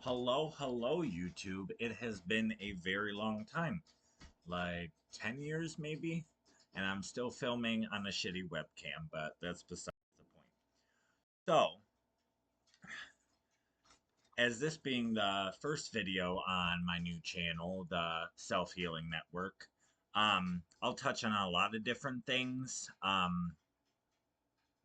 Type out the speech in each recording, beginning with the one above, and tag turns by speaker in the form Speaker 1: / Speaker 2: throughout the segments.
Speaker 1: Hello, YouTube. It has been a very long time, like 10 years maybe, and I'm still filming on a shitty webcam, but that's besides the point. So, as this being the first video on my new channel, the Self Healing Network, I'll touch on a lot of different things.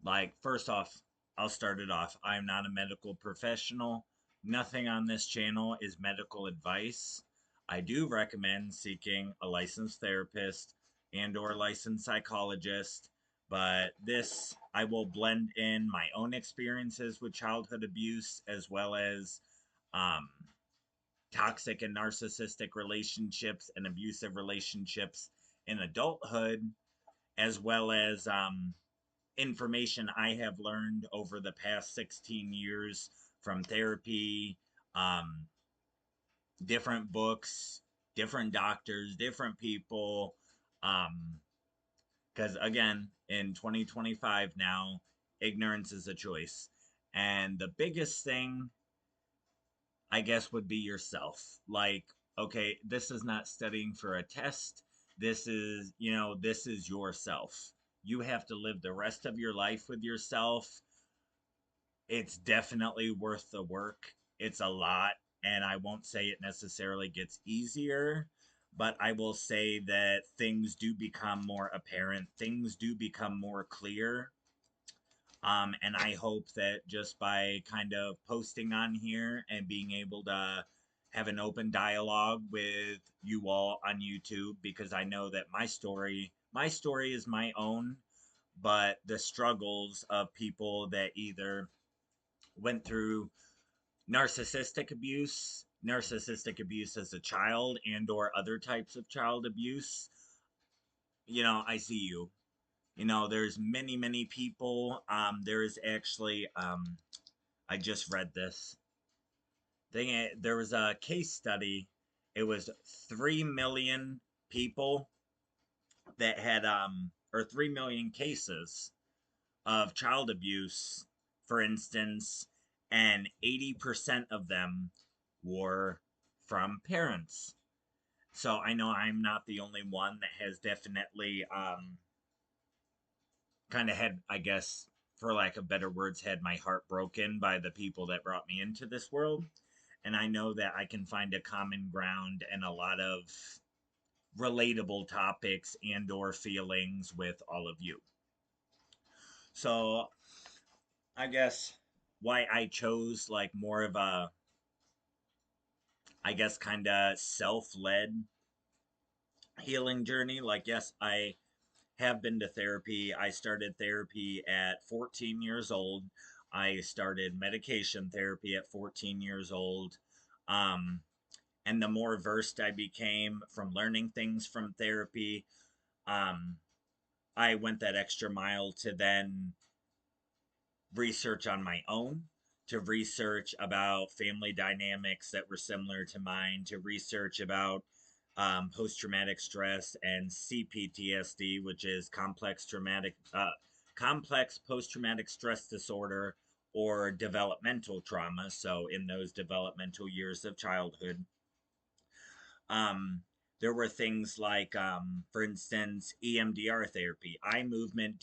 Speaker 1: Like, first off, I'll start it off. I'm not a medical professional. Nothing on this channel is medical advice. I do recommend seeking a licensed therapist and or licensed psychologist, but this I will blend in my own experiences with childhood abuse as well as um, toxic and narcissistic relationships and abusive relationships in adulthood, as well as information I have learned over the past 16 years from therapy, um, different books, different doctors, different people. Because again, in 2025 now, ignorance is a choice. And the biggest thing, I guess, would be yourself. Like, okay, this is not studying for a test. This is yourself. You have to live the rest of your life with yourself. It's definitely worth the work. It's a lot, and I won't say it necessarily gets easier, but I will say that things do become more apparent, things do become more clear. And I hope that just by kind of posting on here and being able to have an open dialogue with you all on YouTube, because I know that my story is my own, but the struggles of people that either went through narcissistic abuse as a child and or other types of child abuse. I see you. There's many people. There is actually I just read this thing. There was a case study. It was 3 million people that had or 3 million cases of child abuse, for instance, and 80% of them were from parents. So I know I'm not the only one that has definitely kind of had, I guess, for lack of better words, had my heart broken by the people that brought me into this world. And I know that I can find a common ground and a lot of relatable topics and or feelings with all of you. So I guess why I chose like more of a, I guess, kind of self-led healing journey. Like, yes, I have been to therapy. I started therapy at 14 years old. I started medication therapy at 14 years old. Um, and the more versed I became from learning things from therapy, um, I went that extra mile to then research on my own, to research about family dynamics that were similar to mine, to research about post traumatic stress and CPTSD, which is complex post traumatic stress disorder or developmental trauma. So, in those developmental years of childhood, um, there were things like, for instance, EMDR therapy, eye movement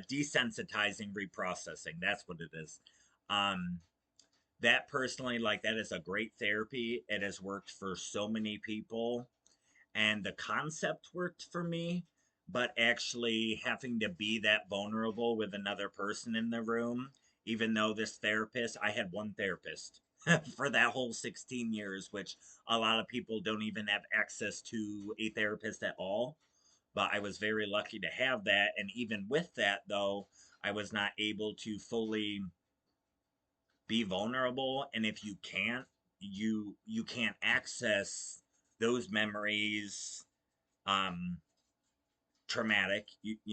Speaker 1: desensitizing reprocessing. That's what it is. Um, that personally, like, that is a great therapy. It has worked for so many people, and the concept worked for me. But actually having to be that vulnerable with another person in the room, even though this therapist, I had one therapist for that whole 16 years, which a lot of people don't even have access to a therapist at all, but I was very lucky to have that. And even with that, though, I was not able to fully be vulnerable. And if you can't, you can't access those memories. Um, Traumatic,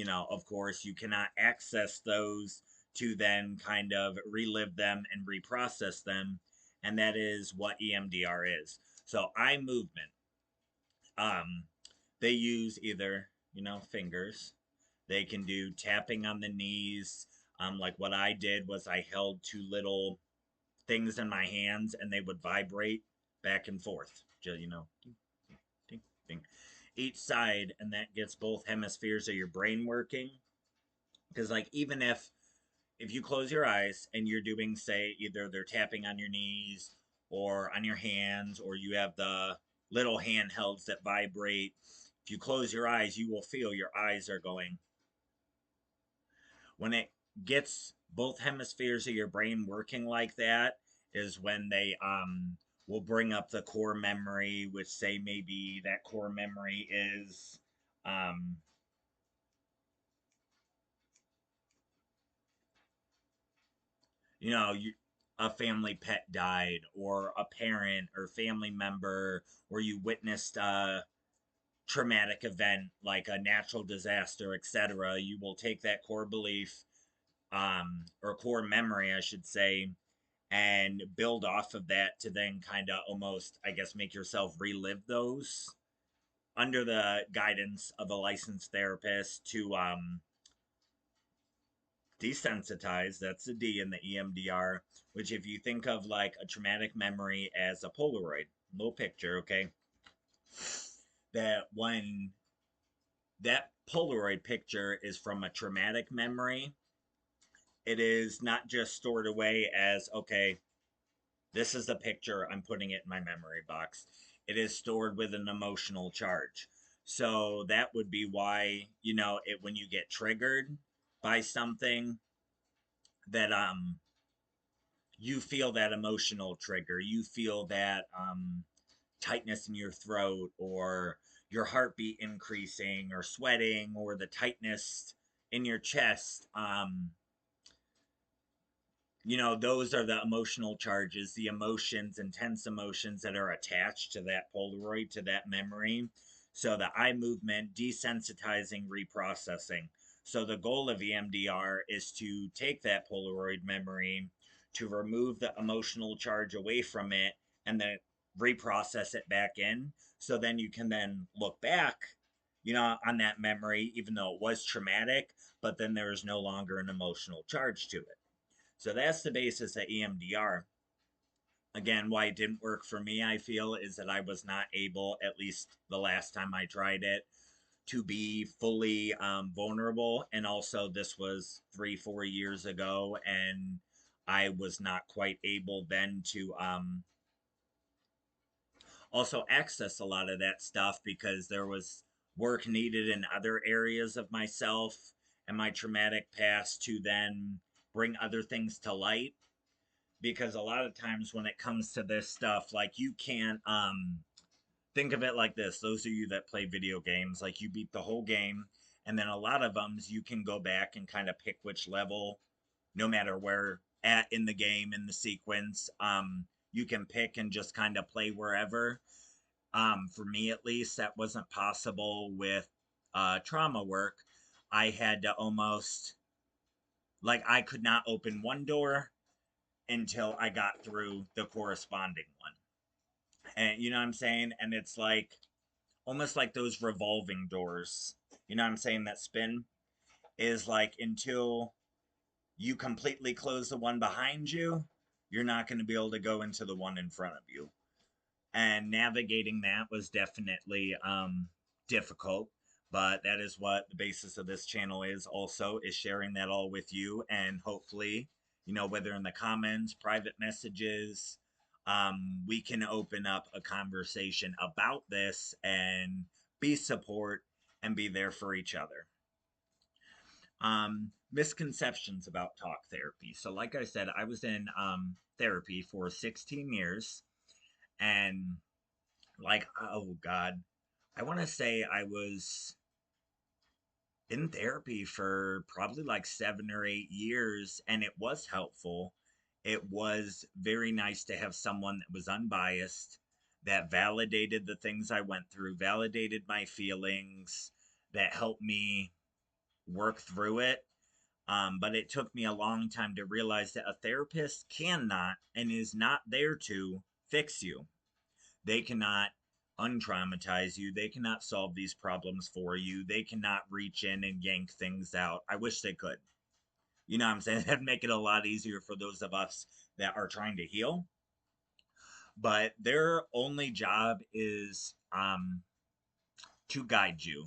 Speaker 1: of course, you cannot access those to then kind of relive them and reprocess them. And that is what EMDR is. So eye movement. Um, they use either, fingers. They can do tapping on the knees. Like what I did was I held two little things in my hands and they would vibrate back and forth. Just, ding, ding, each side, and that gets both hemispheres of your brain working. Because like even if you close your eyes and you're doing, say, either they're tapping on your knees or on your hands, or you have the little handhelds that vibrate, if you close your eyes, you will feel your eyes are going. When it gets both hemispheres of your brain working like that, is when they will bring up the core memory, which say maybe that core memory is um, you a family pet died or a parent or family member, or you witnessed a traumatic event like a natural disaster, etc. You will take that core belief, or core memory I should say, and build off of that to then kind of almost, I guess, make yourself relive those under the guidance of a licensed therapist to desensitize. That's the D in the EMDR, which, if you think of like a traumatic memory as a Polaroid, little picture, okay, that when that Polaroid picture is from a traumatic memory, it is not just stored away as, okay, this is the picture, I'm putting it in my memory box. It is stored with an emotional charge. So that would be why, when you get triggered by something, that you feel that emotional trigger, you feel that tightness in your throat, or your heartbeat increasing, or sweating, or the tightness in your chest. Those are the emotional charges, the emotions, intense emotions that are attached to that Polaroid, to that memory. So the eye movement, desensitizing, reprocessing. So the goal of EMDR is to take that Polaroid memory, to remove the emotional charge away from it, and then reprocess it back in. So then you can then look back, on that memory, even though it was traumatic, but then there is no longer an emotional charge to it. So that's the basis of EMDR. Again, why it didn't work for me, I feel, is that I was not able, at least the last time I tried it, to be fully vulnerable. And also, this was 3, 4 years ago, and I was not quite able then to also access a lot of that stuff, because there was work needed in other areas of myself and my traumatic past to then bring other things to light. Because a lot of times when it comes to this stuff, like, you can't think of it like this. Those of you that play video games, like, you beat the whole game, and then a lot of them you can go back and kind of pick which level, no matter where at in the game, in the sequence, you can pick and just kind of play wherever. For me at least, that wasn't possible with trauma work. I had to almost, like, I could not open one door until I got through the corresponding one. And you know what I'm saying? And it's like almost like those revolving doors. You know what I'm saying? That spin is like, until you completely close the one behind you, you're not going to be able to go into the one in front of you. And navigating that was definitely difficult, but that is what the basis of this channel is, also, is sharing that all with you. And hopefully, whether in the comments, private messages, we can open up a conversation about this and be support and be there for each other. Misconceptions about talk therapy. So like I said, I was in therapy for 16 years, and, like, oh god, I want to say I was in therapy for probably like 7 or 8 years, and it was helpful. It was very nice to have someone that was unbiased, that validated the things I went through, validated my feelings, that helped me work through it. But it took me a long time to realize that a therapist cannot and is not there to fix you. They cannot untraumatize you. They cannot solve these problems for you. They cannot reach in and yank things out. I wish they could. You know what I'm saying? That'd make it a lot easier for those of us that are trying to heal. But their only job is to guide you.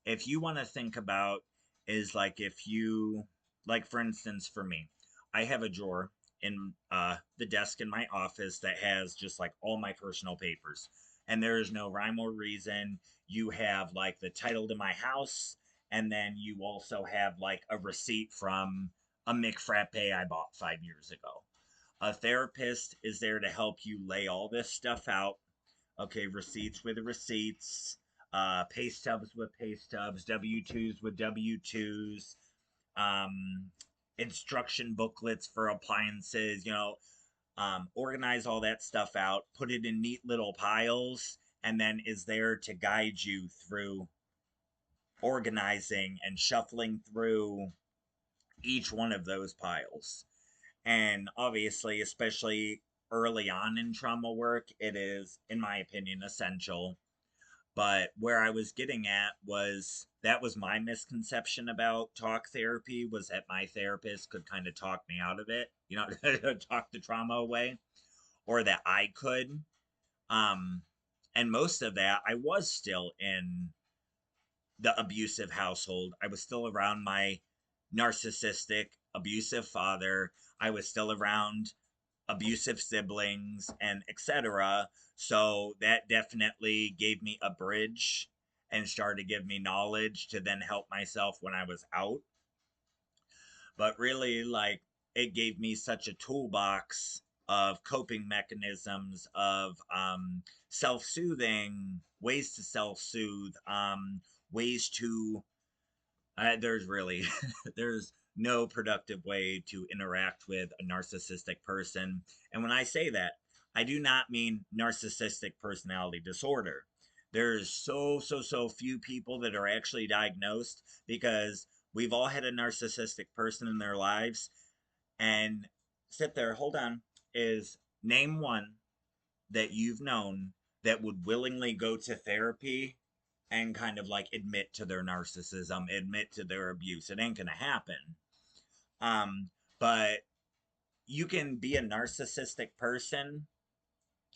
Speaker 1: If you want to think about is like if you like for instance for me, I have a drawer in the desk in my office that has just like all my personal papers. And there is no rhyme or reason. You have like the title to my house, and then you also have like a receipt from a McFrappe I bought 5 years ago. A therapist is there to help you lay all this stuff out. Okay, receipts with receipts, pay stubs with pay stubs, W 2s with W 2s, um, instruction booklets for appliances, organize all that stuff out, put it in neat little piles, and then is there to guide you through organizing and shuffling through each one of those piles. And obviously, especially early on in trauma work, it is, in my opinion, essential. But where I was getting at was that was my misconception about talk therapy was that my therapist could kind of talk me out of it, talk the trauma away, or that I could. Um, and most of that, I was still in the abusive household. I was still around my narcissistic, abusive father. I was still around abusive siblings and etc. So that definitely gave me a bridge and started to give me knowledge to then help myself when I was out. But really, like, it gave me such a toolbox of coping mechanisms, of self-soothing ways to self-soothe, ways to there's really there's no productive way to interact with a narcissistic person. And when I say that, I do not mean narcissistic personality disorder. There's so few people that are actually diagnosed, because we've all had a narcissistic person in their lives. And sit there, hold on, is name one that you've known that would willingly go to therapy and kind of like admit to their narcissism, admit to their abuse. It ain't gonna happen. Um, but you can be a narcissistic person,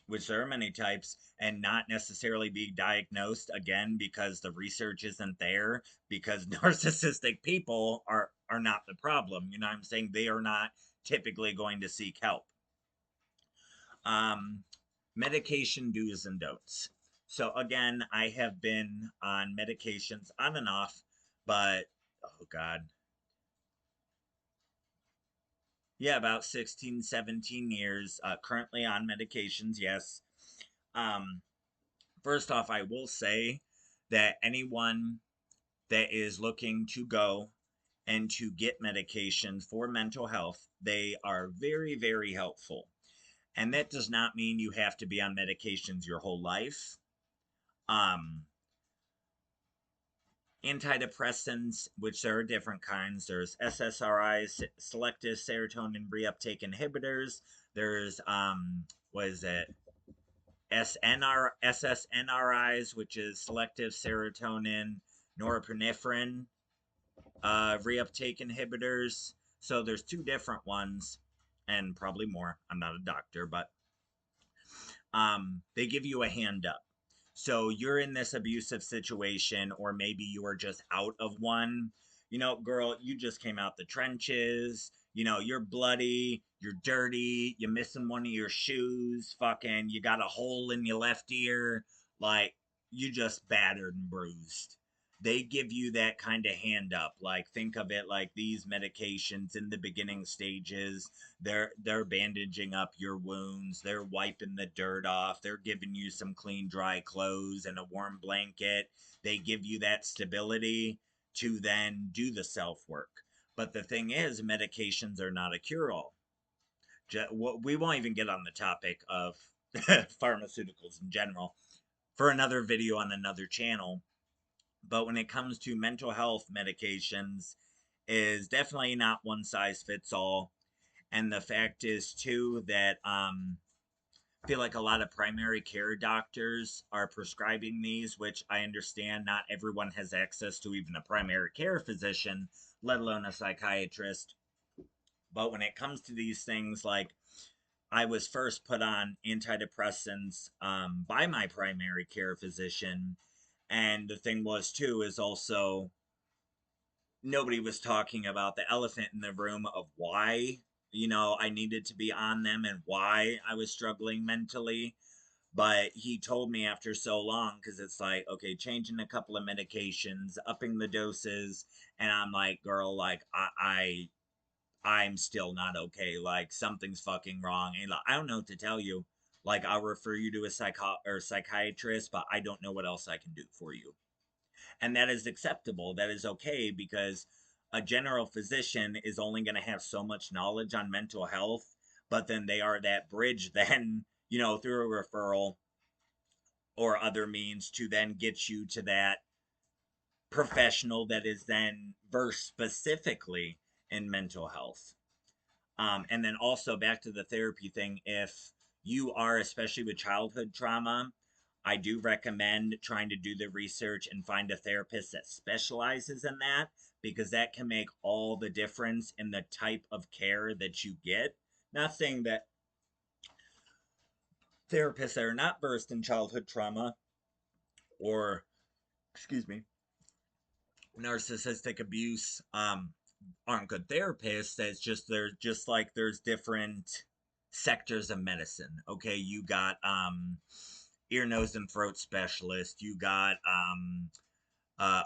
Speaker 1: which there are many types, and not necessarily be diagnosed again because the research isn't there, because narcissistic people are not the problem. You know what I'm saying? They are not typically going to seek help. Um, Medication do's and don'ts. So again, I have been on medications on and off, but oh god, yeah, about 16, 17 years. Currently on medications, yes. Um, First off, I will say that anyone that is looking to go and to get medication for mental health, they are very, very helpful. And that does not mean you have to be on medications your whole life. Um, Antidepressants, which there are different kinds. There's SSRIs, selective serotonin reuptake inhibitors. There's what is it? SSNRIs, which is selective serotonin norepinephrine reuptake inhibitors. So there's two different ones, and probably more. I'm not a doctor, but they give you a hand up. So you're in this abusive situation, or maybe you are just out of one. Girl, you just came out the trenches. You're bloody, you're dirty, you're missing one of your shoes, fucking, you got a hole in your left ear. Like, you just battered and bruised. They give you that kind of hand up. Like, think of it like these medications in the beginning stages. They're bandaging up your wounds, they're wiping the dirt off, they're giving you some clean dry clothes and a warm blanket. They give you that stability to then do the self work. But the thing is, medications are not a cure all. We won't even get on the topic of pharmaceuticals in general for another video on another channel. But when it comes to mental health medications, is definitely not one size fits all. And the fact is too that I feel like a lot of primary care doctors are prescribing these, which I understand not everyone has access to even a primary care physician, let alone a psychiatrist. But when it comes to these things, like I was first put on antidepressants by my primary care physician. And the thing was, too, is also nobody was talking about the elephant in the room of why, I needed to be on them and why I was struggling mentally. But he told me after so long, because it's like, okay, changing a couple of medications, upping the doses. And I'm like, girl, like, I'm still not okay. Like something's fucking wrong. And like, I don't know what to tell you. Like I'll refer you to a psychiatrist, but I don't know what else I can do for you. And that is acceptable. That is okay because a general physician is only going to have so much knowledge on mental health, but then they are that bridge then, through a referral or other means to then get you to that professional that is then versed specifically in mental health. And then also back to the therapy thing, if you are, especially with childhood trauma, I do recommend trying to do the research and find a therapist that specializes in that because that can make all the difference in the type of care that you get. Not saying that therapists that are not versed in childhood trauma or, excuse me, narcissistic abuse aren't good therapists. It's just they're just like there's different sectors of medicine. Okay, you got ear, nose, and throat specialist. You got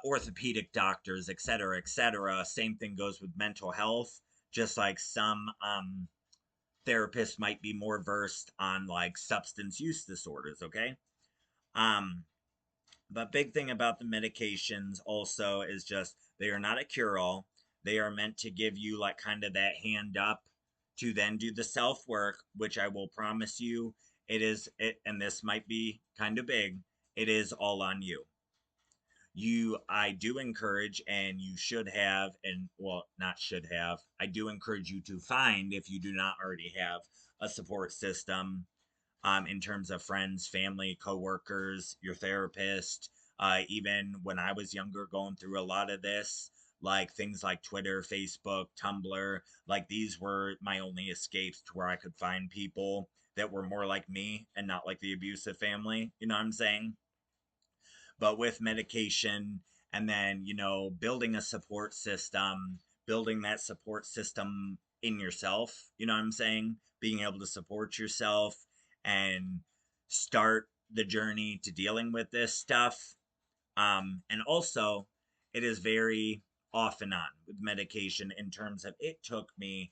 Speaker 1: orthopedic doctors, et cetera, et cetera. Same thing goes with mental health. Just like some therapists might be more versed on like substance use disorders. Okay. Um, but big thing about the medications also is just they are not a cure all. They are meant to give you like kind of that hand up to then do the self work, which I will promise you and this might be kind of big. It is all on you. I do encourage, and you should have, and well, not should have, I do encourage you to find, if you do not already have, a support system in terms of friends, family, coworkers, your therapist. Even when I was younger, going through a lot of this, like things like Twitter, Facebook, Tumblr, like these were my only escapes to where I could find people that were more like me and not like the abusive family. You know what I'm saying? But with medication and then, building a support system, building that support system in yourself, you know what I'm saying? Being able to support yourself and start the journey to dealing with this stuff. And also, it is very off and on with medication in terms of it took me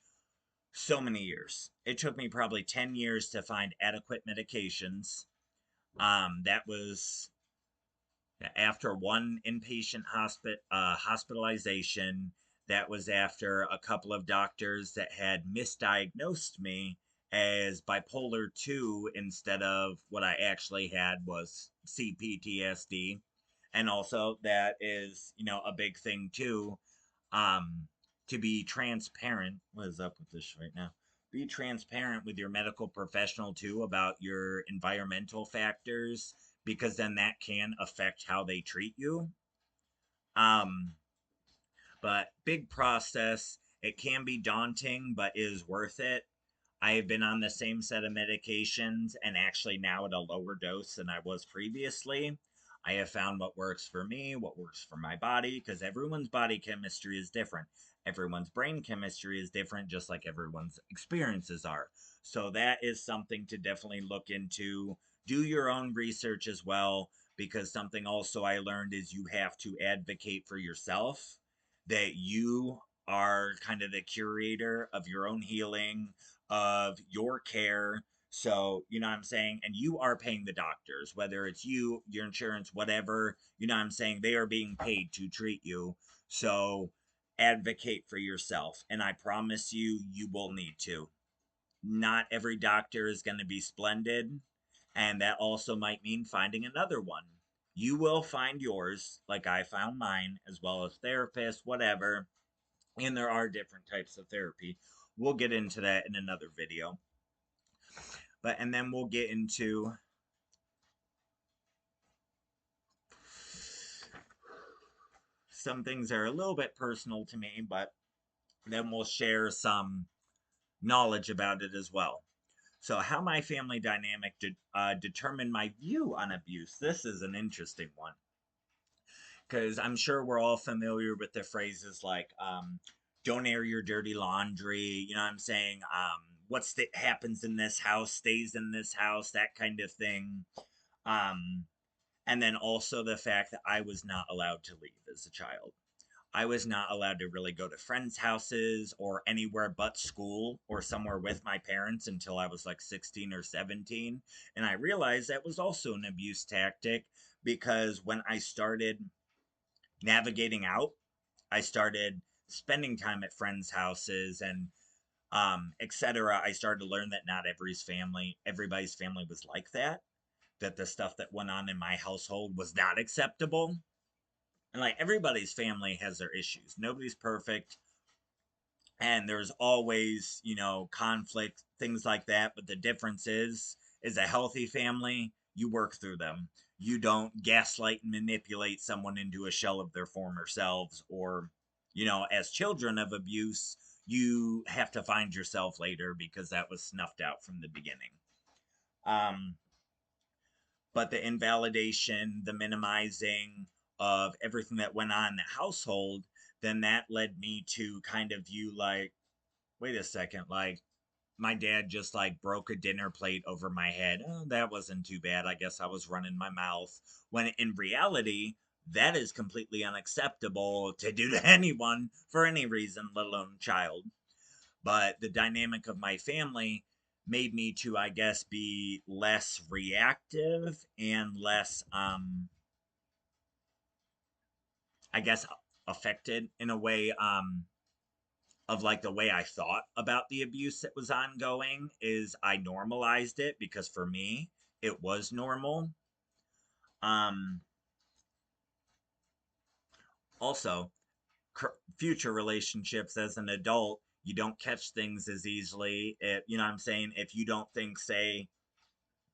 Speaker 1: so many years. It took me probably 10 years to find adequate medications. That was after one inpatient hospitalization. That was after a couple of doctors that had misdiagnosed me as bipolar 2 instead of what I actually had was CPTSD. And also that is, a big thing too. Um, to be transparent, what is up with this right now? Be transparent with your medical professional too about your environmental factors because then that can affect how they treat you. Um, but big process. It can be daunting, but is worth it. I have been on the same set of medications and actually now at a lower dose than I was previously. I have found what works for me, what works for my body, because everyone's body chemistry is different. Everyone's brain chemistry is different, just like everyone's experiences are. So that is something to definitely look into. Do your own research as well, because something also I learned is you have to advocate for yourself, that you are kind of the curator of your own healing, of your care. So, you know what I'm saying? And you are paying the doctors, whether it's you, your insurance, whatever, you know what I'm saying? They are being paid to treat you. So, advocate for yourself. And I promise you, you will need to. Not every doctor is going to be splendid. And that also might mean finding another one. You will find yours, like I found mine, as well as therapists, whatever. And there are different types of therapy. We'll get into that in another video. And then we'll get into some things that are a little bit personal to me, but then we'll share some knowledge about it as well. So, how my family dynamic determined my view on abuse. This is an interesting one because I'm sure we're all familiar with the phrases like, don't air your dirty laundry. You know what I'm saying? What's that happens in this house stays in this house, that kind of thing. Um, and then also the fact that I was not allowed to leave as a child. I was not allowed to really go to friends' houses or anywhere but school or somewhere with my parents until I was like 16 or 17. And I realized that was also an abuse tactic because when I started navigating out, I started spending time at friends' houses and etc. I started to learn that not everybody's family was like that. That the stuff that went on in my household was not acceptable. And like everybody's family has their issues. Nobody's perfect. And there's always, conflict, things like that. But the difference is a healthy family, you work through them. You don't gaslight and manipulate someone into a shell of their former selves, or, as children of abuse, you have to find yourself later because that was snuffed out from the beginning. Um, but the invalidation, the minimizing of everything that went on in the household, then that led me to kind of view like, wait a second, like my dad just like broke a dinner plate over my head. Oh, that wasn't too bad. I guess I was running my mouth. When in reality, that is completely unacceptable to do to anyone for any reason, let alone a child. But the dynamic of my family made me to, I guess, be less reactive and less, I guess, affected in a way, of like the way I thought about the abuse that was ongoing is I normalized it because for me it was normal. Um Also, future relationships as an adult, you don't catch things as easily. You know what I'm saying? If you don't think, say,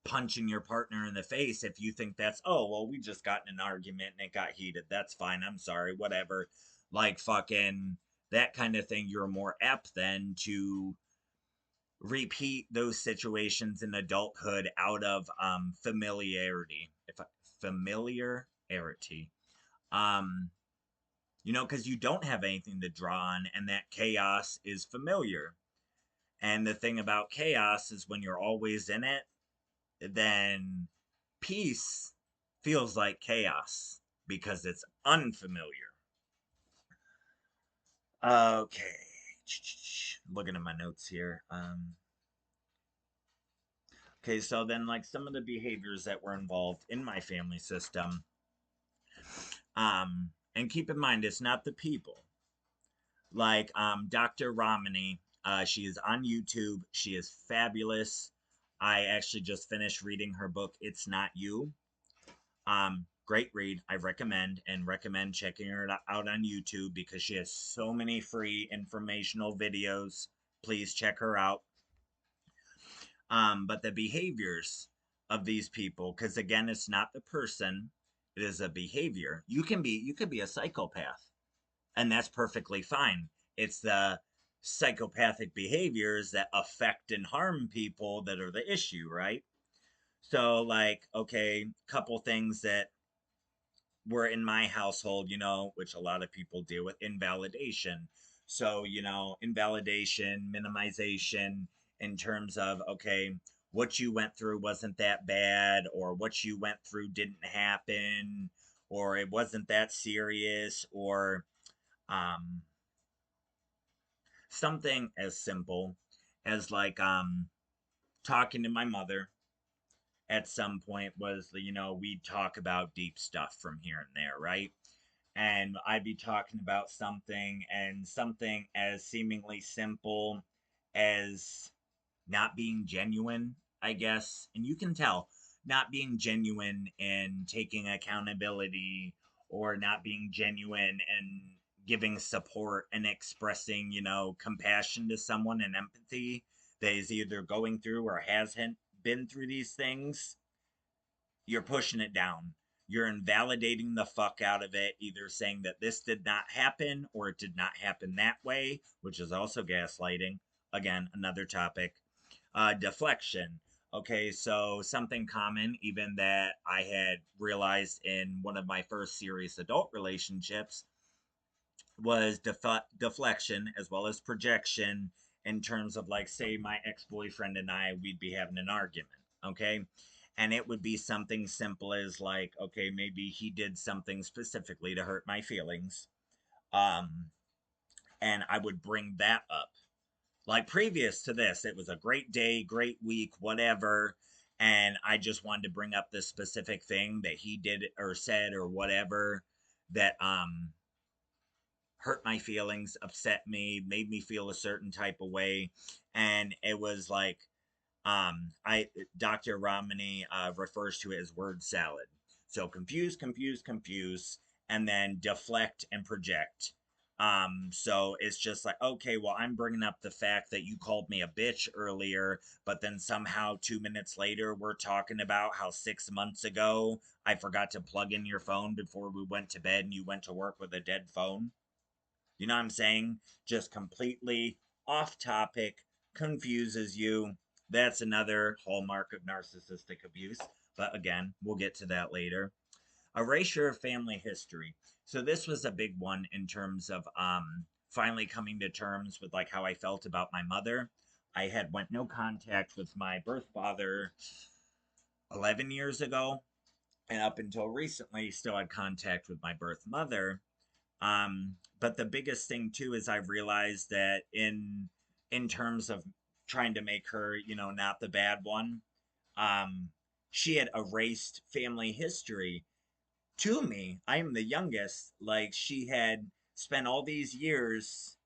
Speaker 1: punching your partner in the face, if you think that's, oh, well, we just got in an argument and it got heated, that's fine, I'm sorry, whatever. Like fucking that kind of thing, you're more apt then to repeat those situations in adulthood out of familiarity. If I, familiarity. Um, because you don't have anything to draw on, and that chaos is familiar. And the thing about chaos is when you're always in it, then peace feels like chaos because it's unfamiliar. Okay. Looking at my notes here. Okay, so then like some of the behaviors that were involved in my family system, and keep in mind it's not the people. Like Dr. Romney, she is on YouTube. She is fabulous. I actually just finished reading her book, It's Not You. Great read. I recommend checking her out on YouTube because she has so many free informational videos. Please check her out. But the behaviors of these people, because again, it's not the person, it is a behavior. You could be a psychopath, and that's perfectly fine. It's the psychopathic behaviors that affect and harm people that are the issue, right? So, like, okay, couple things that were in my household, which a lot of people deal with, invalidation. So, invalidation, minimization in terms of, okay, what you went through wasn't that bad, or what you went through didn't happen, or it wasn't that serious, or um, something as simple as like talking to my mother at some point was, we'd talk about deep stuff from here and there, right? And I'd be talking about something as seemingly simple as not being genuine, I guess. And you can tell not being genuine and taking accountability, or not being genuine and giving support and expressing, compassion to someone and empathy that is either going through or hasn't been through these things. You're pushing it down. You're invalidating the fuck out of it, either saying that this did not happen or it did not happen that way, which is also gaslighting. again, another topic. Deflection. Okay, so something common, even that I had realized in one of my first serious adult relationships, was deflection as well as projection in terms of, like, say my ex-boyfriend and I, we'd be having an argument, okay, and it would be something simple as, like, okay, maybe he did something specifically to hurt my feelings, um and I would bring that up, like, previous to this it was a great day, great week, whatever, and I just wanted to bring up this specific thing that he did or said or whatever that hurt my feelings, upset me, made me feel a certain type of way. And it was like, I Dr. Romney refers to it as word salad. So confuse, confuse, confuse, and then deflect and project. So it's just like, okay, well, I'm bringing up the fact that you called me a bitch earlier, but then somehow 2 minutes later, we're talking about how 6 months ago I forgot to plug in your phone before we went to bed and you went to work with a dead phone. You know what I'm saying? Just completely off topic, confuses you. That's another hallmark of narcissistic abuse. But again, we'll get to that later. Erasure of family history. So this was a big one in terms of finally coming to terms with, like, how I felt about my mother. I had went no contact with my birth father 11 years ago, and up until recently still had contact with my birth mother. But the biggest thing too is I've realized that in terms of trying to make her, not the bad one, um, she had erased family history to me. I am the youngest. Like, she had spent all these years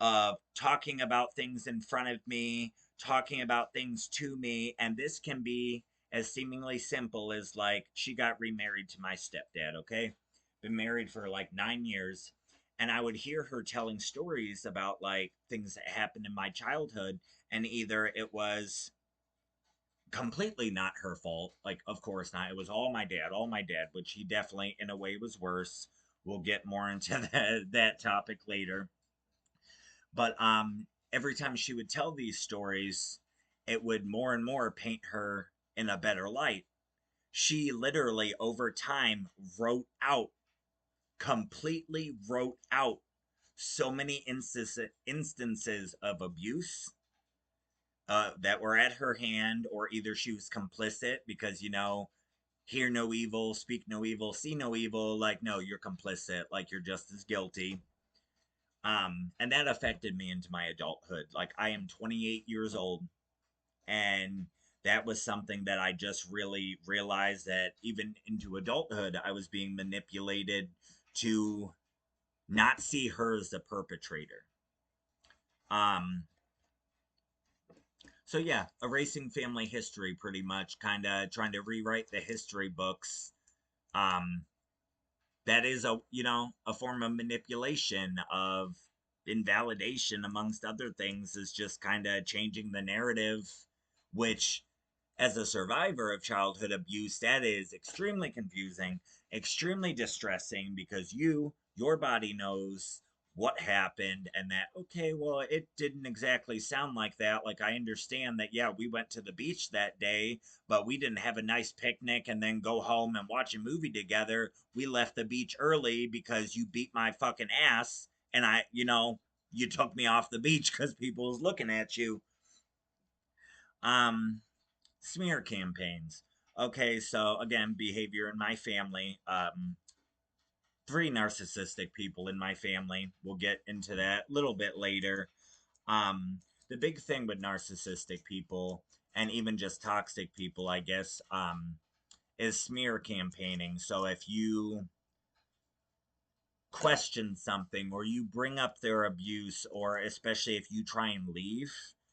Speaker 1: talking about things in front of me, talking about things to me, and this can be as seemingly simple as, like, she got remarried to my stepdad, okay? Been married for like 9 years, and I would hear her telling stories about, like, things that happened in my childhood, and either it was completely not her fault, like, of course not, it was all my dad, which he definitely in a way was worse. We'll get more into that topic later. But every time she would tell these stories, it would more and more paint her in a better light. She literally over time completely wrote out so many instances of abuse that were at her hand, or either she was complicit because, hear no evil, speak no evil, see no evil. Like, no, you're complicit. Like, you're just as guilty. And that affected me into my adulthood. Like, I am 28 years old, and that was something that I just really realized, that even into adulthood, I was being manipulated to not see her as the perpetrator. Um, so yeah, erasing family history, pretty much, kind of trying to rewrite the history books. Um, that is a form of manipulation, of invalidation, amongst other things, is just kind of changing the narrative, which, as a survivor of childhood abuse, that is extremely confusing, extremely distressing, because your body knows what happened, and that, okay, well, it didn't exactly sound like that. Like, I understand that, yeah, we went to the beach that day, but we didn't have a nice picnic and then go home and watch a movie together. We left the beach early because you beat my fucking ass, and you took me off the beach because people was looking at you. Um, Smear campaigns. Okay, so again, behavior in my family. Three narcissistic people in my family. We'll get into that a little bit later. The big thing with narcissistic people, and even just toxic people, I guess, is smear campaigning. So if you question something, or you bring up their abuse, or especially if you try and leave,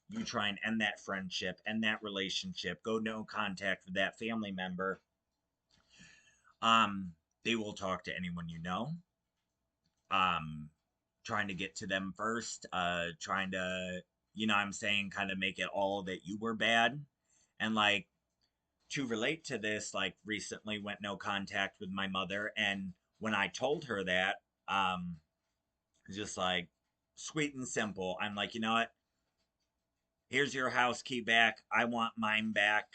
Speaker 1: you try and end that friendship, end that relationship, go no contact with that family member, um they will talk to anyone you know, um trying to get to them first, trying to, I'm saying, kind of make it all that you were bad. And, like, to relate to this, like, recently went no contact with my mother, and when I told her that, just like, sweet and simple, I'm like, you know what? Here's your house key back. I want mine back.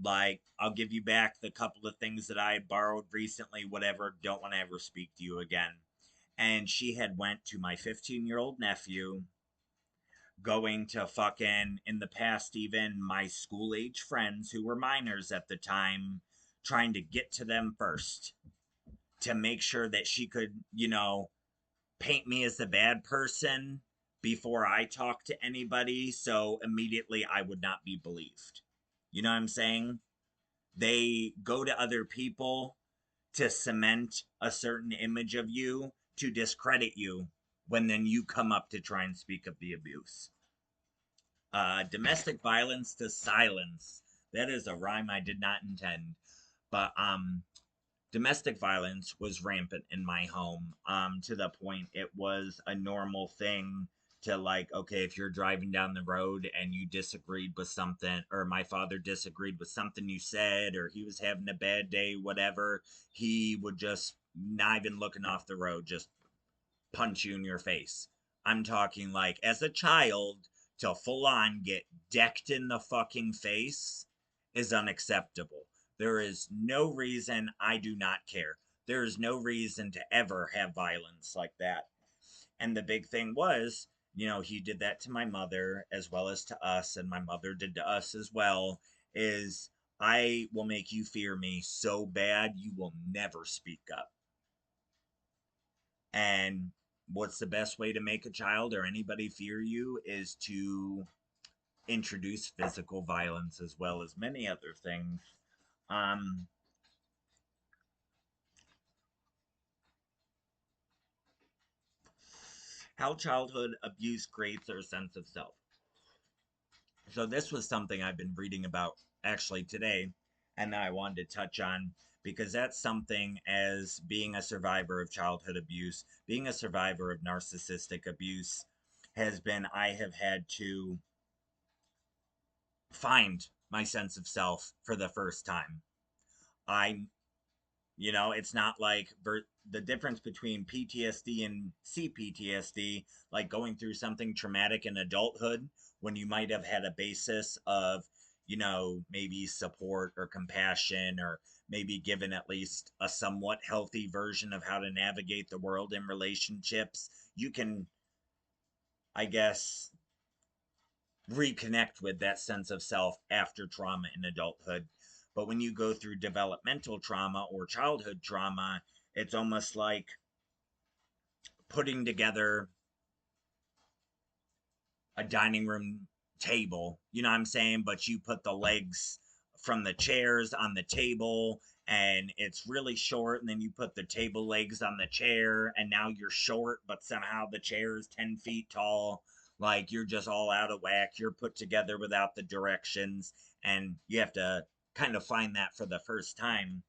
Speaker 1: Like, I'll give you back the couple of things that I borrowed recently, whatever. Don't want to ever speak to you again. And she had went to my 15-year-old nephew, going to fucking, in the past, even my school age friends who were minors at the time, trying to get to them first to make sure that she could, paint me as the bad person before I talk to anybody, so immediately I would not be believed. You know what I'm saying? They go to other people to cement a certain image of you to discredit you when then you come up to try and speak of the abuse. Domestic violence to silence. That is a rhyme I did not intend. But domestic violence was rampant in my home, to the point it was a normal thing to, like, okay, if you're driving down the road and you disagreed with something, or my father disagreed with something you said, or he was having a bad day, whatever, he would just, not even looking off the road, just punch you in your face. I'm talking like as a child, to full on get decked in the fucking face is unacceptable. There is no reason, I do not care. There is no reason to ever have violence like that. And the big thing was, he did that to my mother as well as to us, and my mother did to us as well. Is I will make you fear me so bad you will never speak up. And what's the best way to make a child or anybody fear you is to introduce physical violence as well as many other things. Um, how childhood abuse creates our sense of self. So this was something I've been reading about actually today, and that I wanted to touch on because that's something, as being a survivor of childhood abuse, being a survivor of narcissistic abuse, has been I have had to find my sense of self for the first time. I, it's not like the difference between PTSD and CPTSD, like going through something traumatic in adulthood when you might have had a basis of, maybe support or compassion, or maybe given at least a somewhat healthy version of how to navigate the world in relationships. You can, I guess, reconnect with that sense of self after trauma in adulthood. But when you go through developmental trauma or childhood trauma, it's almost like putting together a dining room table, you know what I'm saying? But you put the legs from the chairs on the table and it's really short, and then you put the table legs on the chair and now you're short, but somehow the chair is 10 feet tall. Like, you're just all out of whack. You're put together without the directions, and you have to kind of find that for the first time.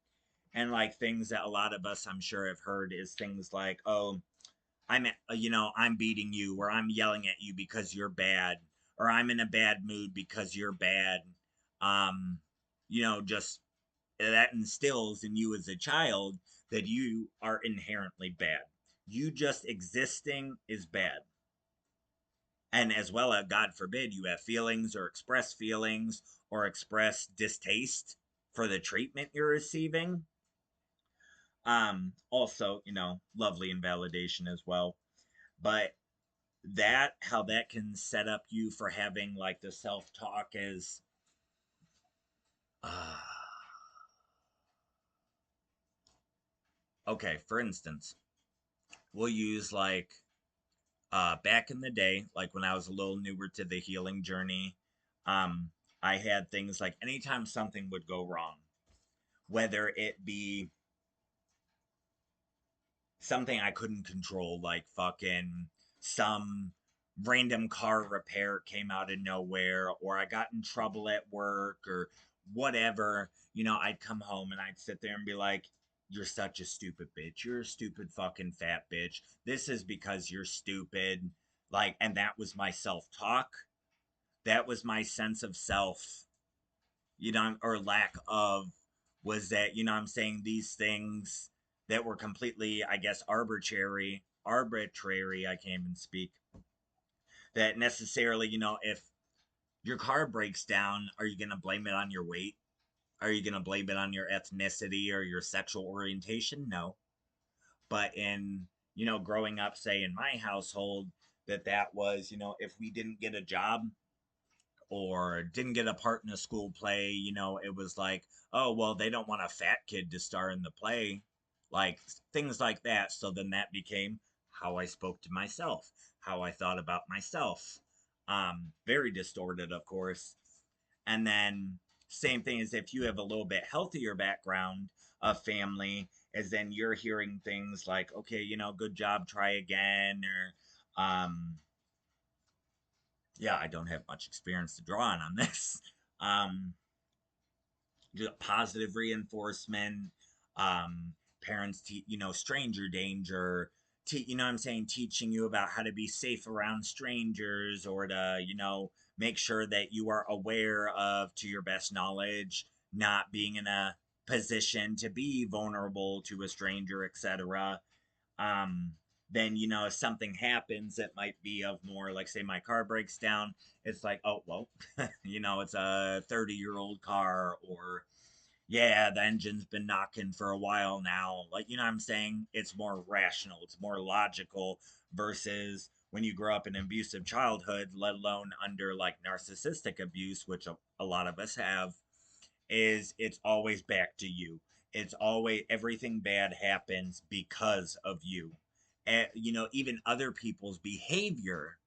Speaker 1: And like things that a lot of us, I'm sure, have heard is things like, oh, I'm beating you, or I'm yelling at you because you're bad, or I'm in a bad mood because you're bad. Um, just that instills in you as a child that you are inherently bad. You just existing is bad. And as well as, God forbid, you have feelings or express distaste for the treatment you're receiving. Also, lovely invalidation as well. But that, how that can set up you for having like the self-talk is uh, okay. For instance, we'll use like back in the day, like when I was a little newer to the healing journey, um I had things like anytime something would go wrong, whether it be something I couldn't control, like fucking some random car repair came out of nowhere, or I got in trouble at work, or whatever, I'd come home and I'd sit there and be like, you're such a stupid bitch. You're a stupid fucking fat bitch. This is because you're stupid. Like, and that was my self talk. That was my sense of self, or lack of, was that, I'm saying these things that were completely, I guess, arbitrary, I can't even speak, that necessarily, if Your car breaks down. Are you going to blame it on your weight? Are you going to blame it on your ethnicity or your sexual orientation? No. But in, growing up, say in my household, that was, if we didn't get a job or didn't get a part in a school play, it was like, oh, well, they don't want a fat kid to star in the play, like things like that. So then that became how I spoke to myself, how I thought about myself. Very distorted, of course. And then, same thing as if you have a little bit healthier background of family, as then you're hearing things like, okay, good job, try again, or, yeah, I don't have much experience to draw on this. Um, Positive reinforcement, parents, stranger danger, what I'm saying, teaching you about how to be safe around strangers or to, make sure that you are aware of, to your best knowledge, not being in a position to be vulnerable to a stranger, etc. um then, if something happens that might be of more, like, say my car breaks down, it's like, oh well, it's a 30-year-old car, or yeah, the engine's been knocking for a while now, like, what I'm saying, it's more rational, it's more logical, versus when you grow up in an abusive childhood, let alone under like narcissistic abuse, which a lot of us have, is it's always back to you. It's always, everything bad happens because of you. And, even other people's behavior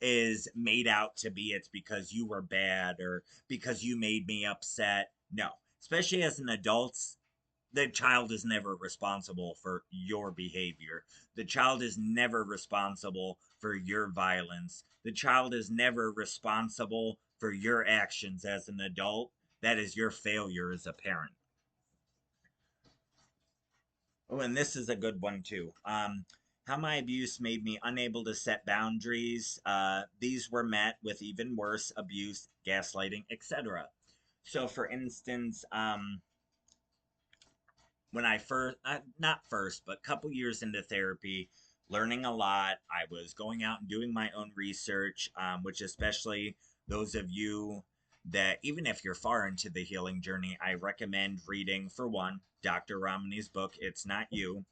Speaker 1: is made out to be it's because you were bad or because you made me upset. No, especially as an adult, the child is never responsible for your behavior. The child is never responsible for your violence. The child is never responsible for your actions as an adult. That is your failure as a parent. Oh, and this is a good one too. How my abuse made me unable to set boundaries. These were met with even worse abuse, gaslighting, etc. So, for instance, when I first, not first, but a couple years into therapy, learning a lot, I was going out and doing my own research, which, especially those of you that, even if you're far into the healing journey, I recommend reading, for one, Dr. Romney's book, It's Not You,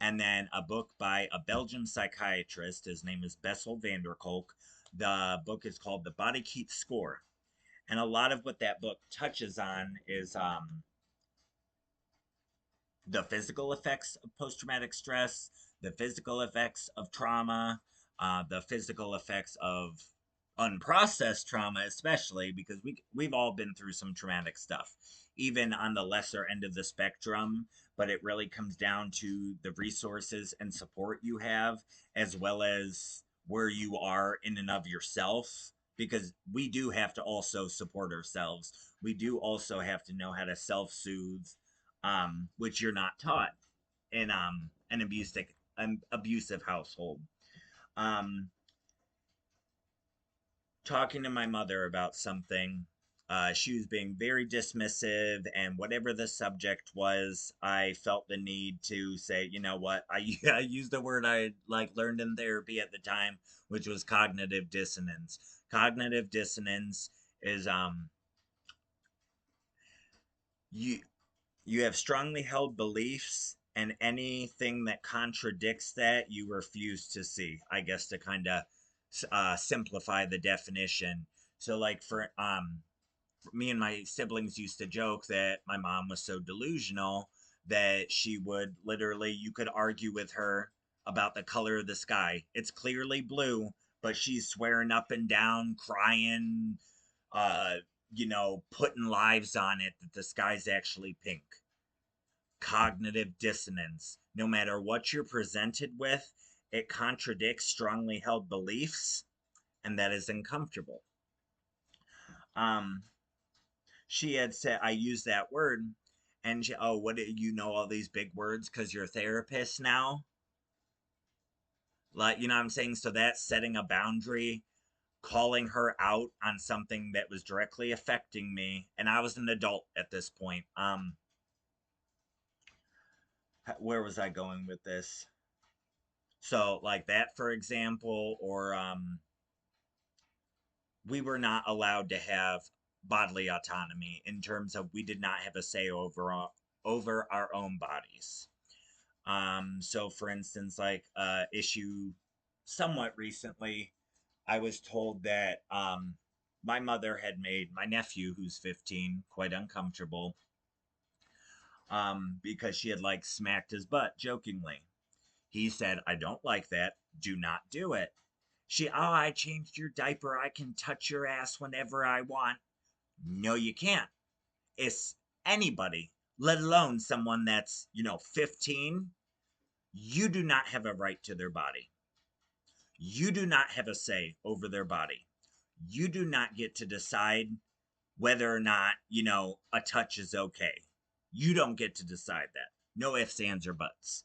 Speaker 1: and then a book by a Belgian psychiatrist. His name is Bessel van der Kolk. The book is called The Body Keeps Score. And a lot of what that book touches on is the physical effects of post traumatic stress, the physical effects of trauma, the physical effects of unprocessed trauma, especially because we've all been through some traumatic stuff, even on the lesser end of the spectrum. But it really comes down to the resources and support you have, as well as where you are in and of yourself. Because we do have to also support ourselves. We do also have to know how to self soothe, which you're not taught in an abusive household. Um, Talking to my mother about something, she was being very dismissive, and whatever the subject was, I felt the need to say, you know what, I used a word I like learned in therapy at the time, which was cognitive dissonance. Cognitive dissonance is you you have strongly held beliefs, and anything that contradicts that you refuse to see, I guess, to kind of simplify the definition. So, like, for me and my siblings used to joke that my mom was so delusional that she would literally, you could argue with her about the color of the sky, it's clearly blue, but she's swearing up and down, crying, uh putting lives on it that the sky's actually pink. Cognitive dissonance. No matter what you're presented with, it contradicts strongly held beliefs, and that is uncomfortable. Um, she had said, I used that word, and she, oh, what do you know all these big words because you're a therapist now? Like, what I'm saying? So that's setting a boundary, calling her out on something that was directly affecting me. And I was an adult at this point. Where was I going with this? So, like that, for example, or we were not allowed to have bodily autonomy in terms of we did not have a say over our own bodies. So for instance, like issue somewhat recently, I was told that my mother had made my nephew, who's 15, quite uncomfortable because she had like smacked his butt jokingly. He said, I don't like that. Do not do it. I changed your diaper. I can touch your ass whenever I want. No, you can't. It's anybody, let alone someone that's, 15. You do not have a right to their body. You do not have a say over their body. You do not get to decide whether or not, a touch is okay. You don't get to decide that. No ifs, ands, or buts.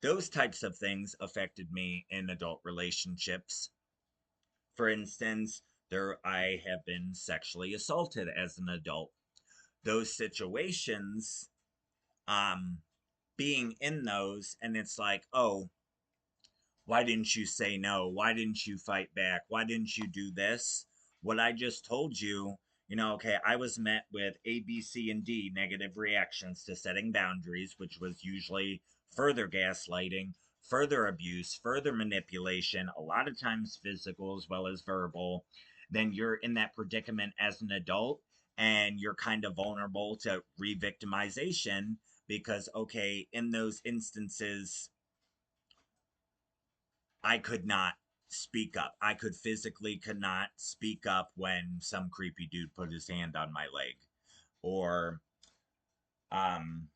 Speaker 1: Those types of things affected me in adult relationships. For instance, I have been sexually assaulted as an adult. Those situations, um, being in those, and it's like, oh, why didn't you say no? Why didn't you fight back? Why didn't you do this? What I just told you, okay, I was met with A, B, C, and D negative reactions to setting boundaries, which was usually further gaslighting, further abuse, further manipulation, a lot of times physical as well as verbal. Then you're in that predicament as an adult and you're kind of vulnerable to re victimization because, okay, in those instances, I could not speak up. I could not speak up when some creepy dude put his hand on my leg, or um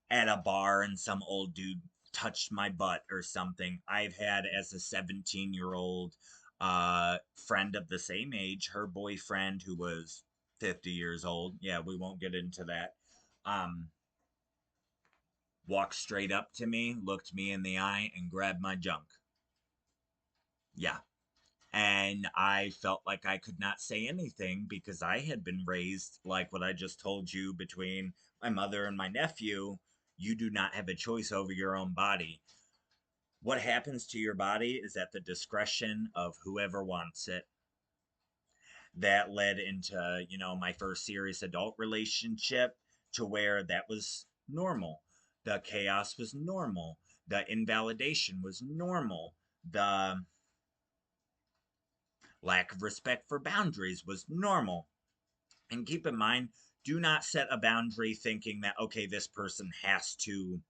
Speaker 1: at a bar and some old dude touched my butt or something. I've had as a 17-year-old friend of the same age, her boyfriend who was 50 years old. Yeah, we won't get into that. Um Walked straight up to me, looked me in the eye and grabbed my junk. Yeah, and I felt like I could not say anything because I had been raised like what I just told you between my mother and my nephew. You do not have a choice over your own body. What happens to your body is at the discretion of whoever wants it. That led into, my first serious adult relationship to where that was normal. The chaos was normal. The invalidation was normal. The lack of respect for boundaries was normal. And keep in mind, do not set a boundary thinking that okay, this person has to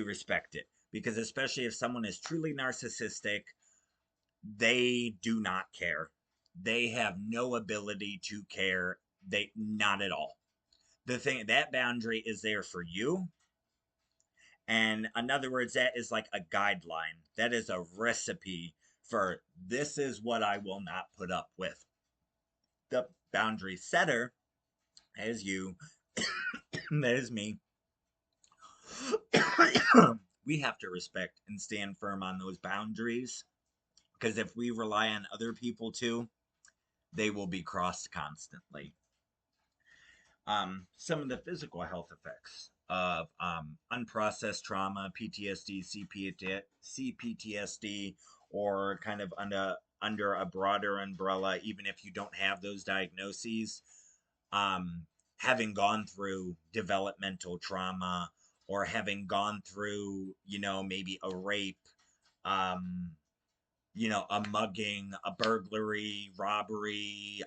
Speaker 1: respect it, because especially if someone is truly narcissistic, they do not care. They have no ability to care. They not at all. The thing, that boundary is there for you. And in other words, that is like a guideline. That is a recipe for this is what I will not put up with. The boundary setter, as you, that is me. We have to respect and stand firm on those boundaries, because if we rely on other people too, they will be crossed constantly. Some of the physical health effects of unprocessed trauma, PTSD, CPTSD, or kind of under a broader umbrella, even if you don't have those diagnoses, um, having gone through developmental trauma or having gone through, maybe a rape, um, a mugging, a burglary, robbery,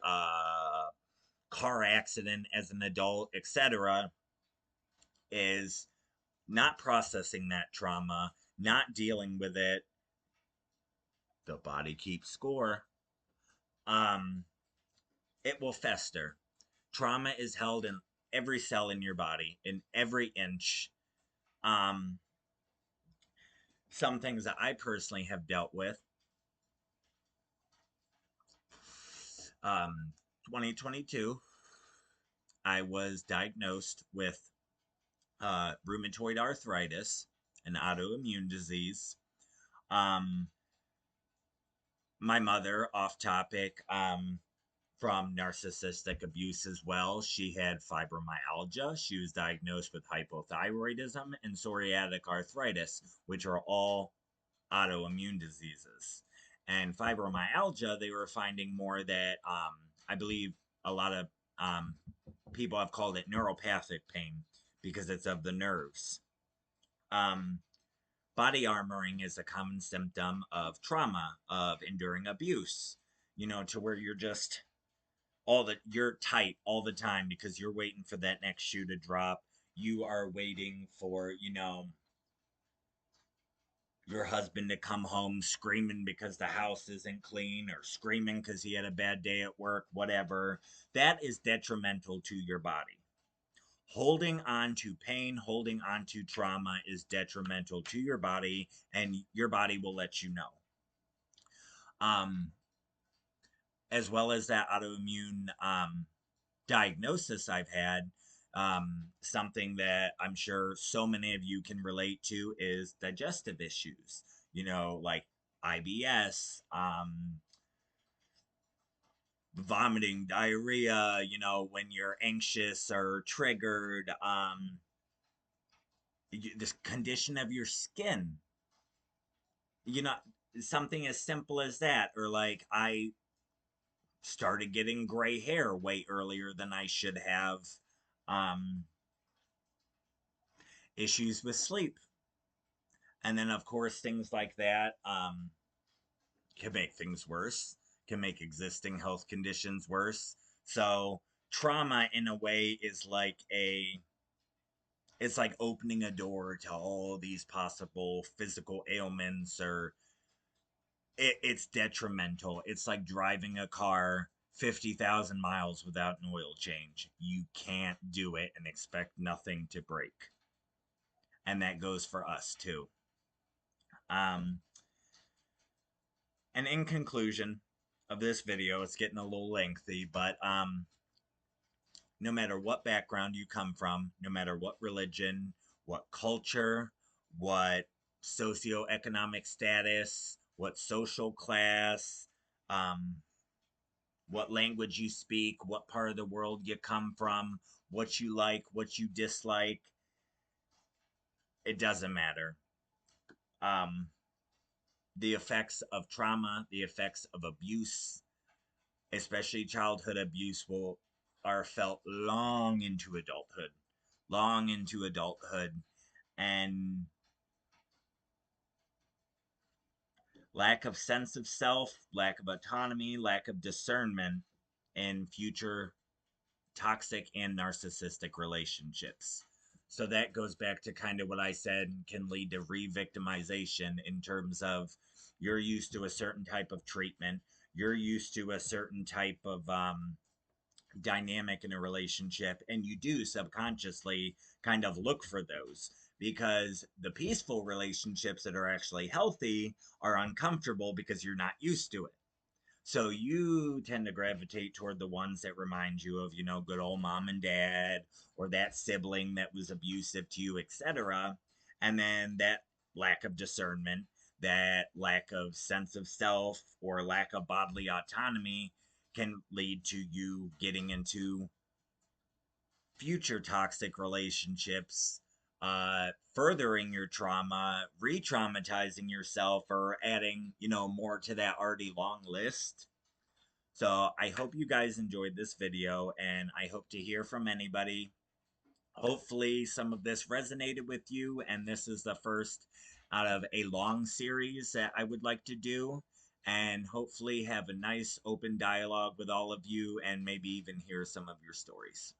Speaker 1: car accident as an adult, etc., is not processing that trauma, not dealing with it. The body keeps score. Um, it will fester. Trauma is held in every cell in your body, in every inch. Um, some things that I personally have dealt with. 2022, I was diagnosed with rheumatoid arthritis, an autoimmune disease. Um, my mother, off topic, from narcissistic abuse as well. She had fibromyalgia. She was diagnosed with hypothyroidism and psoriatic arthritis, which are all autoimmune diseases. And fibromyalgia, they were finding more that I believe a lot of um, people have called it neuropathic pain because it's of the nerves. Um, Body armoring is a common symptom of trauma, of enduring abuse, to where you're just you're tight all the time because you're waiting for that next shoe to drop. You are waiting for, your husband to come home screaming because the house isn't clean or screaming because he had a bad day at work, whatever. That is detrimental to your body. Holding on to pain, holding on to trauma is detrimental to your body, and your body will let you know. Um, as well as that autoimmune diagnosis I've had, something that I'm sure so many of you can relate to is digestive issues, like IBS, vomiting, diarrhea, when you're anxious or triggered, this condition of your skin, you know, something as simple as that, or like I started getting gray hair way earlier than I should have. Um, Issues with sleep. And then, of course, things like that can make things worse, can make existing health conditions worse. So, trauma, in a way, is like it's like opening a door to all these possible physical ailments, or it's detrimental. It's like driving a car 50,000 miles without an oil change. You can't do it and expect nothing to break. And that goes for us too. Um, And in conclusion of this video, it's getting a little lengthy, but no matter what background you come from, no matter what religion, what culture, what socioeconomic status, what social class, um, what language you speak, what part of the world you come from, what you like, what you dislike, it doesn't matter. Um, the effects of trauma, the effects of abuse, especially childhood abuse, will are felt long into adulthood, and lack of sense of self, lack of autonomy, lack of discernment in future toxic and narcissistic relationships. So that goes back to kind of what I said, can lead to re-victimization, in terms of you're used to a certain type of treatment, you're used to a certain type of dynamic in a relationship, and you do subconsciously kind of look for those, because the peaceful relationships that are actually healthy are uncomfortable because you're not used to it. So you tend to gravitate toward the ones that remind you of, good old mom and dad, or that sibling that was abusive to you, etc. And then that lack of discernment, that lack of sense of self, or lack of bodily autonomy can lead to you getting into future toxic relationships, furthering your trauma, re traumatizing yourself, or adding, more to that already long list. So I hope you guys enjoyed this video, and I hope to hear from anybody. Hopefully, some of this resonated with you, and this is the first out of a long series that I would like to do. And hopefully, have a nice open dialogue with all of you, and maybe even hear some of your stories.